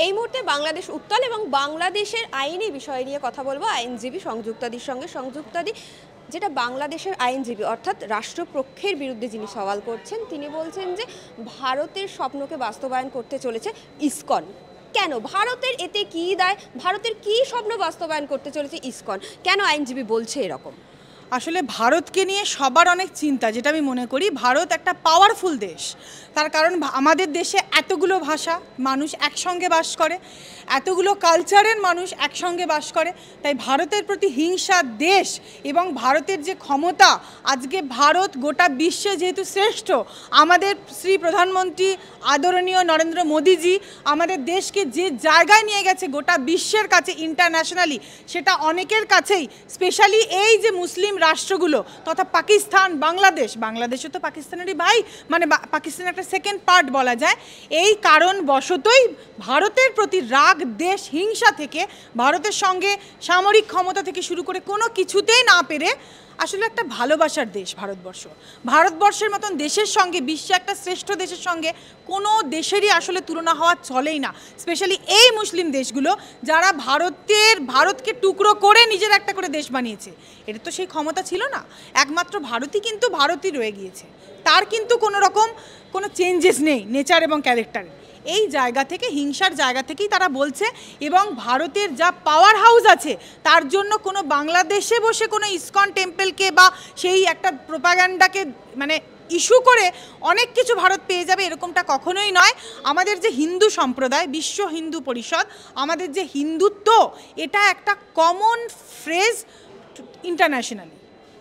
এই মুহূর্তে বাংলাদেশ উত্তাল এবং বাংলাদেশের আইনি বিষয় নিয়ে কথা বলবো আইনজীবী সংযুক্তাদির সঙ্গে। সংযুক্তাদি, যেটা বাংলাদেশের আইনজীবী অর্থাৎ রাষ্ট্রপক্ষের বিরুদ্ধে যিনি সওয়াল করছেন, তিনি বলছেন যে ভারতের স্বপ্নকে বাস্তবায়ন করতে চলেছে ইসকন। কেন ভারতের এতে কি দায়? ভারতের কি স্বপ্ন বাস্তবায়ন করতে চলেছে ইসকন? কেন আইনজীবী বলছে এরকম? আসলে ভারতকে নিয়ে সবার অনেক চিন্তা, যেটা আমি মনে করি ভারত একটা পাওয়ারফুল দেশ। তার কারণ আমাদের দেশে এতগুলো ভাষা মানুষ একসঙ্গে বাস করে, এতগুলো কালচারের মানুষ একসঙ্গে বাস করে, তাই ভারতের প্রতি হিংসা দেশ এবং ভারতের যে ক্ষমতা, আজকে ভারত গোটা বিশ্বে যেহেতু শ্রেষ্ঠ, আমাদের শ্রী প্রধানমন্ত্রী আদরণীয় নরেন্দ্র মোদীজি আমাদের দেশকে যে জায়গায় নিয়ে গেছে গোটা বিশ্বের কাছে ইন্টারন্যাশনালি, সেটা অনেকের কাছেই, স্পেশালি এই যে মুসলিম রাষ্ট্রগুলো তথা পাকিস্তান, বাংলাদেশও তো পাকিস্তানেরই ভাই, মানে পাকিস্তানের একটা সেকেন্ড পার্ট বলা যায়। এই কারণবশতই ভারতের প্রতি রাগ, দেশ, হিংসা থেকে, ভারতের সঙ্গে সামরিক ক্ষমতা থেকে শুরু করে কোনো কিছুতেই না পেরে আসলে একটা ভালোবাসার দেশ ভারতবর্ষের মতন দেশের সঙ্গে, বিশ্বে একটা শ্রেষ্ঠ দেশের সঙ্গে কোনো দেশেরই আসলে তুলনা হওয়া চলেই না। স্পেশালি এই মুসলিম দেশগুলো যারা ভারতকে টুকরো করে নিজের একটা করে দেশ বানিয়েছে, এটা তো সেই ক্ষমতা ছিল না। একমাত্র ভারতই কিন্তু ভারতই রয়ে গিয়েছে, তার কিন্তু কোনো চেঞ্জেস নেই নেচার এবং ক্যারেক্টারে। এই জায়গা থেকে, হিংসার জায়গা থেকেই তারা বলছে, এবং ভারতের যা পাওয়ার হাউস আছে তার জন্য কোনো বাংলাদেশে বসে কোনো ইসকন টেম্পলকে বা সেই একটা প্রোপাগান্ডাকে মানে ইস্যু করে অনেক কিছু ভারত পেয়ে যাবে, এরকমটা কখনোই নয়। আমাদের যে হিন্দু সম্প্রদায়, বিশ্ব হিন্দু পরিষদ, আমাদের যে হিন্দুত্ব, এটা একটা কমন ফ্রেজ ইন্টারন্যাশনালি,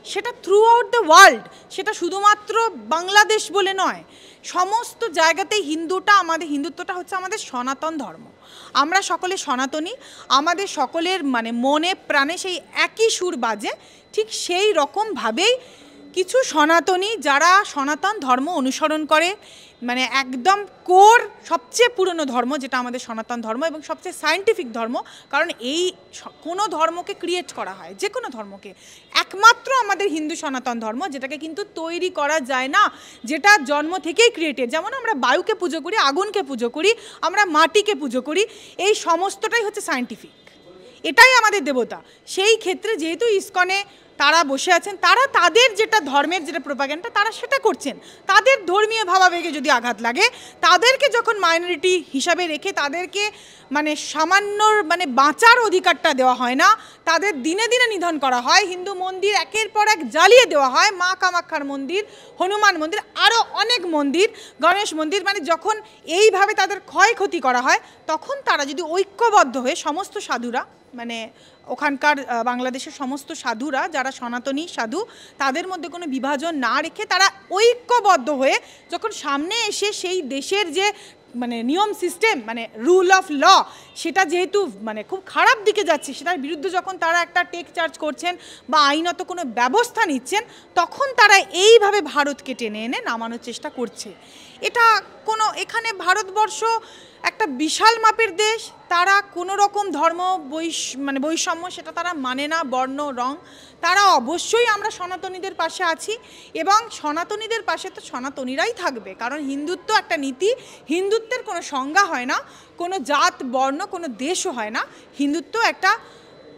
সেটা থ্রু আউট দ্য ওয়ার্ল্ড, সেটা শুধুমাত্র বাংলাদেশ বলে নয়, সমস্ত জায়গাতেই হিন্দুত্বটা হচ্ছে আমাদের সনাতন ধর্ম। আমরা সকলে সনাতনী, আমাদের সকলের মানে মনে প্রাণে সেই একই সুর বাজে। ঠিক সেই রকমভাবেই কিছু সনাতনী যারা সনাতন ধর্ম অনুসরণ করে, মানে একদম কোর সবচেয়ে পুরনো ধর্ম যেটা আমাদের সনাতন ধর্ম, এবং সবচেয়ে সায়েন্টিফিক ধর্ম, কারণ এই কোনো ধর্মকে ক্রিয়েট করা হয়, যে কোনো ধর্মকে, একমাত্র আমাদের হিন্দু সনাতন ধর্ম, যেটাকে কিন্তু তৈরি করা যায় না, যেটা জন্ম থেকেই ক্রিয়েটেড। যেমন আমরা বায়ুকে পুজো করি, আগুনকে পুজো করি, আমরা মাটিকে পুজো করি, এই সমস্তটাই হচ্ছে সায়েন্টিফিক, এটাই আমাদের দেবতা। সেই ক্ষেত্রে যেহেতু ইসকনে তারা বসে আছেন, তারা তাদের যেটা ধর্মের যেটা প্রোপাগান্ডা তারা সেটা করছেন। তাদের ধর্মীয় ভাবাবেগে যদি আঘাত লাগে, তাদেরকে যখন মাইনরিটি হিসাবে রেখে তাদেরকে মানে সামান্য মানে বাঁচার অধিকারটা দেওয়া হয় না, তাদের দিনে দিনে নিধন করা হয়, হিন্দু মন্দির একের পর এক জ্বালিয়ে দেওয়া হয়, মা কামাখ্যার মন্দির, হনুমান মন্দির, আরও অনেক মন্দির, গণেশ মন্দির, মানে যখন এইভাবে তাদের ক্ষয়ক্ষতি করা হয়, তখন তারা যদি ঐক্যবদ্ধ হয়ে সমস্ত সাধুরা, মানে ওখানকার বাংলাদেশের সমস্ত সাধুরা যারা সনাতনী সাধু, তাদের মধ্যে কোনো বিভাজন না রেখে তারা ঐক্যবদ্ধ হয়ে যখন সামনে এসে সেই দেশের যে মানে নিয়ম সিস্টেম, মানে রুল অফ ল, সেটা যেহেতু মানে খুব খারাপ দিকে যাচ্ছে, সেটার বিরুদ্ধে যখন তারা একটা টেক চার্জ করছেন বা আইনত কোনো ব্যবস্থা নিচ্ছেন, তখন তারা এইভাবে ভারতকে টেনে এনে নামানোর চেষ্টা করছে। এটা কোনো, এখানে ভারতবর্ষ একটা বিশাল মাপের দেশ, তারা কোনো রকম ধর্ম বৈষম্য সেটা তারা মানে না, বর্ণ রং, তারা অবশ্যই আমরা সনাতনীদের পাশে আছি, এবং সনাতনীদের পাশে তো সনাতনীরাই থাকবে, কারণ হিন্দুত্ব একটা নীতি, হিন্দুত্বের কোনো সংজ্ঞা হয় না, কোনো জাত বর্ণ কোনো দেশও হয় না, হিন্দুত্ব একটা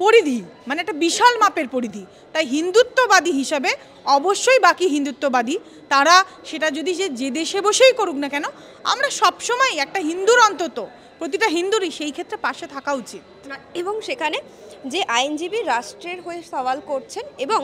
পরিধি, মানে একটা বিশাল মাপের পরিধি। তাই হিন্দুত্ববাদী হিসাবে অবশ্যই বাকি হিন্দুত্ববাদী তারা সেটা যদি যে দেশে বসেই করুক না কেন, আমরা সবসময় একটা হিন্দুর, অন্তত প্রতিটা হিন্দুরই সেই ক্ষেত্রে পাশে থাকা উচিত। এবং সেখানে যে আইনজীবী রাষ্ট্রের হয়ে সওয়াল করছেন এবং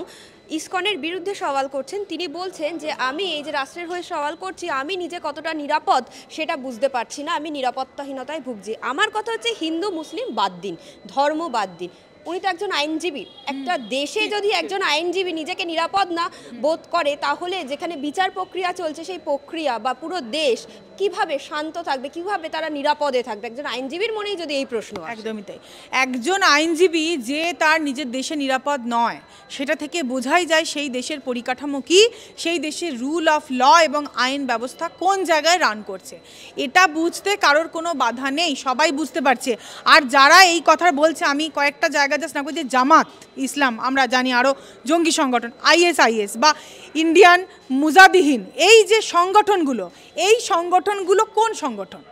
ইসকনের বিরুদ্ধে সওয়াল করছেন, তিনি বলছেন যে আমি এই যে রাষ্ট্রের হয়ে সওয়াল করছি, আমি নিজে কতটা নিরাপদ সেটা বুঝতে পারছি না, আমি নিরাপত্তাহীনতায় ভুগছি। আমার কথা হচ্ছে হিন্দু মুসলিম বাদ দিন, ধর্ম বাদ দিন, উনি তো একজন আইনজীবী। একটা দেশে যদি একজন আইনজীবী নিজেকে নিরাপদ না বোধ করে, তাহলে যেখানে বিচার প্রক্রিয়া চলছে সেই প্রক্রিয়া বা পুরো দেশ কিভাবে শান্ত থাকবে, কিভাবে তারা নিরাপদে থাকবে? একজন আইনজীবীর মনেই যদি এই প্রশ্ন। একদমই তাই। একজন আইনজীবী যে তার নিজের দেশে নিরাপদ নয়, সেটা থেকে বোঝাই যায় সেই দেশের পরিকাঠামো কি, সেই দেশের রুল অফ ল এবং আইন ব্যবস্থা কোন জায়গায় রান করছে, এটা বুঝতে কারোর কোনো বাধা নেই, সবাই বুঝতে পারছে। আর যারা এই কথা বলছে, আমি কয়েকটা জায়গা জাস্ট না, যে জামাত ইসলাম, আমরা জানি আরও জঙ্গি সংগঠন, আইএসআইএস বা ইন্ডিয়ান মুজাহিদিন, এই যে সংগঠনগুলো, এই সংগঠনগুলো কোন সংগঠন?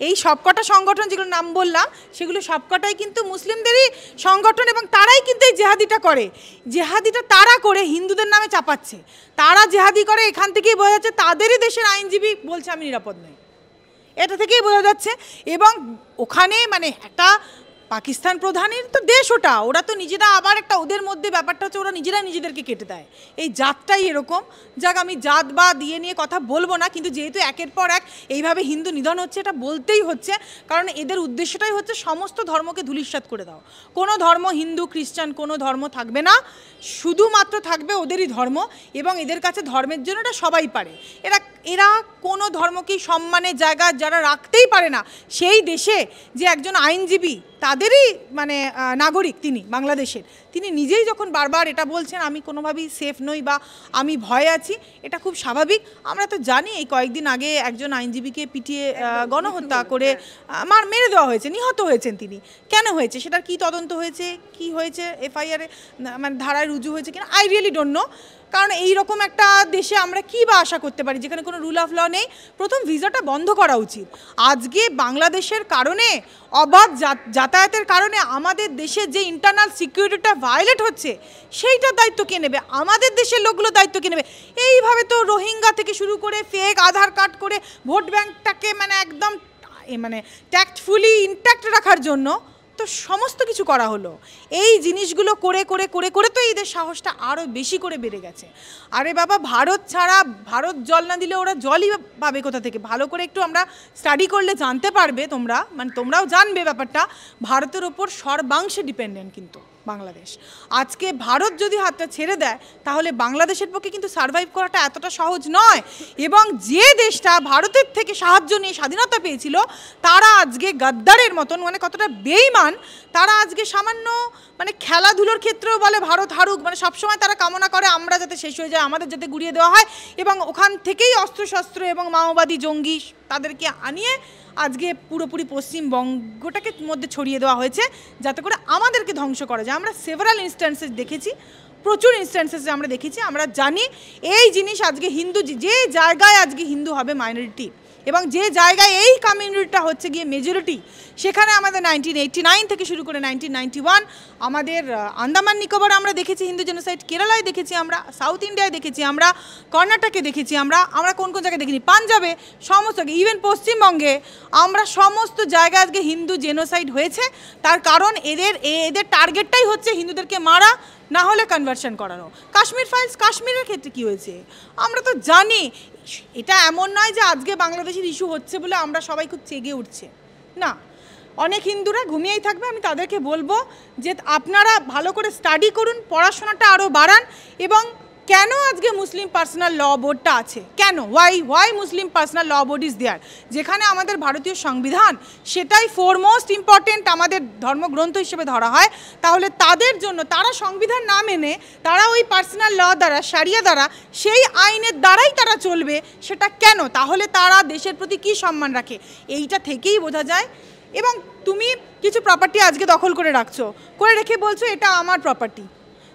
এই সবকটা সংগঠন যেগুলো নাম বললাম সেগুলো সবকটাই কিন্তু মুসলিমদেরই সংগঠন, এবং তারাই কিন্তু এই জেহাদিটা করে। জেহাদিটা তারা করে হিন্দুদের নামে চাপাচ্ছে, তারা জেহাদি করে, এখান থেকেই বোঝা যাচ্ছে তাদেরই দেশের আইনজীবী বলছে আমি নিরাপদ নই, এটা থেকেই বোঝা যাচ্ছে। এবং ওখানে মানে একটা পাকিস্তান প্রধানের তো দেশ, ওরা তো নিজেরা আবার একটা, ওদের মধ্যে ব্যাপারটা হচ্ছে ওরা নিজেরা নিজেদেরকে কেটে দেয়, এই জাতটাই এরকম। যাক, আমি জাত বা দিয়ে নিয়ে কথা বলবো না, কিন্তু যেহেতু একের পর এক এইভাবে হিন্দু নিধন হচ্ছে, এটা বলতেই হচ্ছে, কারণ এদের উদ্দেশ্যটাই হচ্ছে সমস্ত ধর্মকে ধূলিসাৎ করে দাও। কোনো ধর্ম, হিন্দু খ্রিস্টান কোনো ধর্ম থাকবে না, শুধুমাত্র থাকবে ওদেরই ধর্ম, এবং এদের কাছে ধর্মের জন্য এটা সবাই পারে। এরা কোনো ধর্মকেই সম্মানের জায়গা যারা রাখতেই পারে না, সেই দেশে যে একজন আইনজীবী তাদেরই মানে নাগরিক তিনি বাংলাদেশের, তিনি নিজেই যখন বারবার এটা বলছেন আমি কোনোভাবেই সেফ নই বা আমি ভয়ে আছি, এটা খুব স্বাভাবিক। আমরা তো জানি এই কয়েকদিন আগে একজন আইনজীবীকে পিটিয়ে গণহত্যা করে মেরে দেওয়া হয়েছে, নিহত হয়েছেন তিনি। কেন হয়েছে সেটার কি তদন্ত হয়েছে, কি হয়েছে, এফআইআরে মানে ধারায় রুজু হয়েছে কিনা, আই রিয়েলি ডোন্ট নো। কারণ এই রকম একটা দেশে আমরা কী বা আশা করতে পারি যেখানে কোনো রুল অফ ল নেই? প্রথম ভিসাটা বন্ধ করা উচিত। আজকে বাংলাদেশের কারণে, অবাধ যাতায়াতের কারণে আমাদের দেশের যে ইন্টারনাল সিকিউরিটিটা ভায়োলেট হচ্ছে, সেইটার দায়িত্ব কে নেবে? আমাদের দেশের লোকগুলো দায়িত্ব কে নেবে? এইভাবে তো রোহিঙ্গা থেকে শুরু করে ফেক আধার কার্ড করে ভোট ব্যাঙ্কটাকে মানে একদম মানে ট্যাক্টফুলি ইনট্যাক্ট রাখার জন্য তো সমস্ত কিছু করা হলো। এই জিনিসগুলো করে করে করে করে তো এদের সাহসটা আরও বেশি করে বেড়ে গেছে। আরে বাবা, ভারত ছাড়া, ভারত জল না দিলে ওরা জলই পাবে কোথা থেকে? ভালো করে একটু আমরা স্টাডি করলে জানতে পারবে, তোমরাও জানবে ব্যাপারটা। ভারতের ওপর সর্বাংশে ডিপেন্ডেন্ট কিন্তু বাংলাদেশ। আজকে ভারত যদি হাতটা ছেড়ে দেয় তাহলে বাংলাদেশের পক্ষে কিন্তু সার্ভাইভ করাটা এতটা সহজ নয়। এবং যে দেশটা ভারতের থেকে সাহায্য নিয়ে স্বাধীনতা পেয়েছিল, তারা আজকে গাদ্দারের মতন, মানে কতটা বেঈমান, তারা আজকে সামান্য মানে খেলাধুলোর ক্ষেত্রেও বলে ভারত হারুক, মানে সবসময় তারা কামনা করে আমরা যাতে শেষ হয়ে যায়, আমাদের যাতে গুড়িয়ে দেওয়া হয়, এবং ওখান থেকেই অস্ত্রশস্ত্র এবং মাওবাদী জঙ্গি তাদেরকে আনিয়ে আজকে পুরোপুরি পশ্চিমবঙ্গটাকে মধ্যে ছড়িয়ে দেওয়া হয়েছে যাতে করে আমাদেরকে ধ্বংস করা যায়। আমরা সেভারাল ইনস্ট্যান্সেস দেখেছি, প্রচুর ইনস্ট্যান্সেস আমরা দেখেছি। আমরা জানি এই জিনিস আজকে হিন্দু, যে জায়গায় আজকে হিন্দু হবে মাইনরিটি এবং যে জায়গায় এই কমিউনিটিটা হচ্ছে গিয়ে মেজরিটি, সেখানে আমাদের 1989 থেকে শুরু করে 1991 আমাদের আন্দামান নিকোবর আমরা দেখেছি হিন্দু জেনোসাইড, কেরালায় দেখেছি আমরা, সাউথ ইন্ডিয়ায় দেখেছি আমরা, কর্ণাটকে দেখেছি আমরা কোন কোন জায়গায় দেখিনি, পাঞ্জাবে, সমস্ত, ইভেন পশ্চিমবঙ্গে আমরা সমস্ত জায়গায় আজকে হিন্দু জেনোসাইড হয়েছে। তার কারণ এদের টার্গেটটাই হচ্ছে হিন্দুদেরকে মারা, না হলে কনভার্সন করানো। কাশ্মীর ফাইলস, কাশ্মীরের ক্ষেত্রে কি হয়েছে আমরা তো জানি। এটা এমন নয় যে আজকে বাংলাদেশের ইস্যু হচ্ছে বলে আমরা সবাই খুব চেগে উঠছে, না। অনেক হিন্দুরা ঘুমিয়েই থাকবে। আমি তাদেরকে বলবো যে আপনারা ভালো করে স্টাডি করুন, পড়াশোনাটা আরও বাড়ান। এবং কেন আজকে মুসলিম পার্সোনাল ল বোর্ডটা আছে, কেন, why Muslim personal law board is there, যেখানে আমাদের ভারতীয় সংবিধান সেটাই ফোরমোস্ট ইম্পর্টেন্ট আমাদের ধর্মগ্রন্থ হিসেবে ধরা হয়, তাহলে তাদের জন্য তারা সংবিধান না মেনে তারা ওই পার্সোনাল ল দ্বারা, শারিয়া দ্বারা, সেই আইনের দ্বারাই তারা চলবে, সেটা কেন? তাহলে তারা দেশের প্রতি কী সম্মান রাখে, এইটা থেকেই বোঝা যায়। এবং তুমি কিছু প্রপার্টি আজকে দখল করে রাখছো, করে রেখে বলছো এটা আমার প্রপার্টি,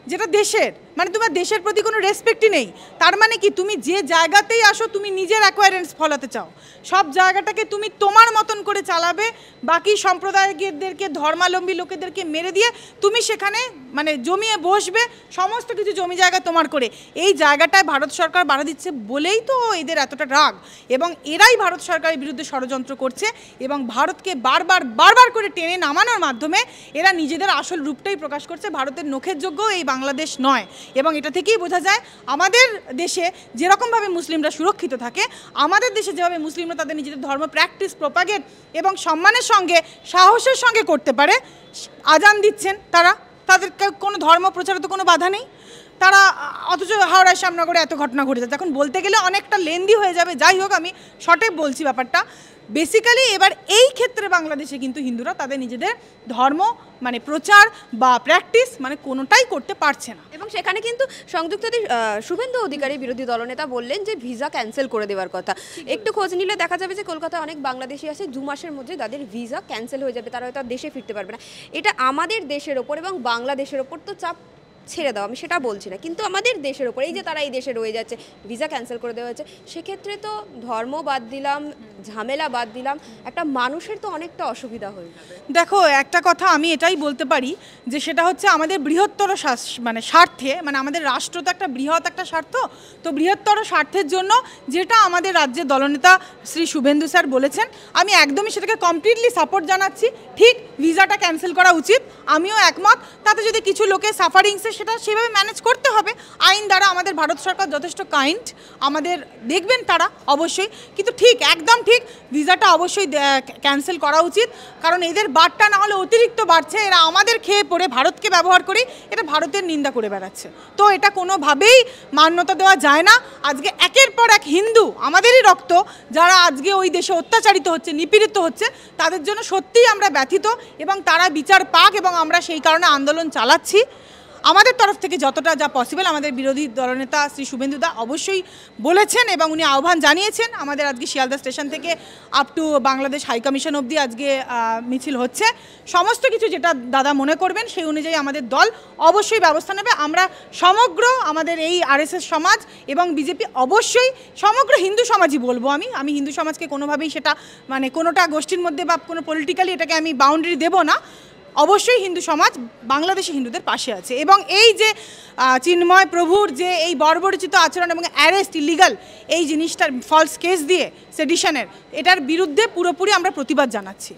যেটা দেশের, মানে তোমার দেশের প্রতি কোনো রেসপেক্টই নেই। তার মানে কি তুমি যে জায়গাতেই আসো তুমি নিজের অ্যাকোয়ারেন্স ফলাতে চাও, সব জায়গাটাকে তুমি তোমার মতন করে চালাবে, বাকি সম্প্রদায়দেরকে, ধর্মাবলম্বী লোকেদেরকে মেরে দিয়ে তুমি সেখানে মানে জমিয়ে বসবে, সমস্ত কিছু জমি জায়গা তোমার করে। এই জায়গাটায় ভারত সরকার বাধা দিচ্ছে বলেই তো এদের এতটা রাগ, এবং এরাই ভারত সরকারের বিরুদ্ধে ষড়যন্ত্র করছে, এবং ভারতকে বারবার করে টেনে নামানোর মাধ্যমে এরা নিজেদের আসল রূপটাই প্রকাশ করছে। ভারতের নখের যোগ্য এই বাংলাদেশ নয়। এবং এটা থেকেই বোঝা যায় আমাদের দেশে যেরকমভাবে মুসলিমরা সুরক্ষিত থাকে, আমাদের দেশে যেভাবে মুসলিমরা তাদের নিজেদের ধর্ম প্র্যাকটিস, প্রপাগেট এবং সম্মানের সঙ্গে, সাহসের সঙ্গে করতে পারে। আজান দিচ্ছেন তাদের কোনো ধর্ম প্রচারে তো কোনো বাধা নেই, তারা, অথচ হাওড়ায় শ্যামনগরে এত ঘটনা ঘটে যাচ্ছে। এখন বলতে গেলে অনেকটা লেন্দি হয়ে যাবে, যাই হোক আমি শর্টে বলছি ব্যাপারটা। বেসিক্যালি এবার এই ক্ষেত্রে বাংলাদেশে কিন্তু হিন্দুরা তাদের নিজেদের ধর্ম মানে প্রচার বা প্র্যাকটিস মানে কোনোটাই করতে পারছে না। এবং সেখানে কিন্তু সংযুক্ত শুভেন্দু অধিকারী বিরোধী দলনেতা বললেন যে ভিসা ক্যান্সেল করে দেওয়ার কথা। একটু খোঁজ নিলে দেখা যাবে যে কলকাতায় অনেক বাংলাদেশি আছে, 2 মাসের মধ্যে তাদের ভিসা ক্যান্সেল হয়ে যাবে, তারা হয়তো দেশে ফিরতে পারবে না। এটা আমাদের দেশের ওপর এবং বাংলাদেশের ওপর তো চাপ ছেড়ে দাও, আমি সেটা বলছি না, কিন্তু আমাদের দেশের ওপর এই যে তারা এই দেশে রয়ে যাচ্ছে, ভিসা ক্যান্সেল করে দেওয়া হয়েছে, সেক্ষেত্রে তো ধর্ম বাদ দিলাম, ঝামেলা বাদ দিলাম, একটা মানুষের তো অনেকটা অসুবিধা হয়ে যাবে। দেখো, একটা কথা আমি এটাই বলতে পারি যে সেটা হচ্ছে আমাদের বৃহত্তর মানে স্বার্থে, মানে আমাদের রাষ্ট্র তো একটা বৃহৎ একটা স্বার্থ, তো বৃহত্তর স্বার্থের জন্য যেটা আমাদের রাজ্যের দলনেতা শ্রী শুভেন্দু স্যার বলেছেন, আমি একদমই সেটাকে কমপ্লিটলি সাপোর্ট জানাচ্ছি। ঠিক, ভিসাটা ক্যান্সেল করা উচিত, আমিও একমত। তাতে যদি কিছু লোকের সাফারিংসে সেটা সেভাবে ম্যানেজ করতে হবে আইন দ্বারা। আমাদের ভারত সরকার যথেষ্ট কাইন্ড, আমাদের দেখবেন তারা অবশ্যই, কিন্তু ঠিক, একদম ঠিক, ভিসাটা অবশ্যই ক্যান্সেল করা উচিত। কারণ এদের বারটা না হলে অতিরিক্ত বাড়ছে, এরা আমাদের খেয়ে পড়ে ভারতকে ব্যবহার করে এটা ভারতের নিন্দা করে বেড়াচ্ছে। তো এটা কোনোভাবেই মান্যতা দেওয়া যায় না। আজকে একের পর এক হিন্দু, আমাদেরই রক্ত, যারা আজকে ওই দেশে অত্যাচারিত হচ্ছে, নিপীড়িত হচ্ছে, তাদের জন্য সত্যিই আমরা ব্যথিত এবং তারা বিচার পাক, এবং আমরা সেই কারণে আন্দোলন চালাচ্ছি আমাদের তরফ থেকে যতটা যা পসিবল। আমাদের বিরোধী দলনেতা শ্রী শুভেন্দু দা অবশ্যই বলেছেন এবং উনি আহ্বান জানিয়েছেন। আমাদের আজকে শিয়ালদা স্টেশন থেকে up to Bangladesh high commission অবধি আজকে মিছিল হচ্ছে। সমস্ত কিছু যেটা দাদা মনে করবেন সেই অনুযায়ী আমাদের দল অবশ্যই ব্যবস্থা নেবে। আমরা সমগ্র আমাদের এই আরএসএস সমাজ এবং বিজেপি, অবশ্যই সমগ্র হিন্দু সমাজই বলবো, আমি হিন্দু সমাজকে কোনোভাবেই সেটা মানে কোনোটা গোষ্ঠীর মধ্যে বা কোনো পলিটিক্যালি এটাকে আমি বাউন্ডারি দেবো না। অবশ্যই হিন্দু সমাজ বাংলাদেশি হিন্দুদের পাশে আছে, এবং এই যে চিন্ময় প্রভুর যে এই বর্বরচিত আচরণ এবং অ্যারেস্ট, ইলিগাল এই জিনিসটার ফলস কেস দিয়ে সেডিশনের, এটার বিরুদ্ধে পুরোপুরি আমরা প্রতিবাদ জানাচ্ছি।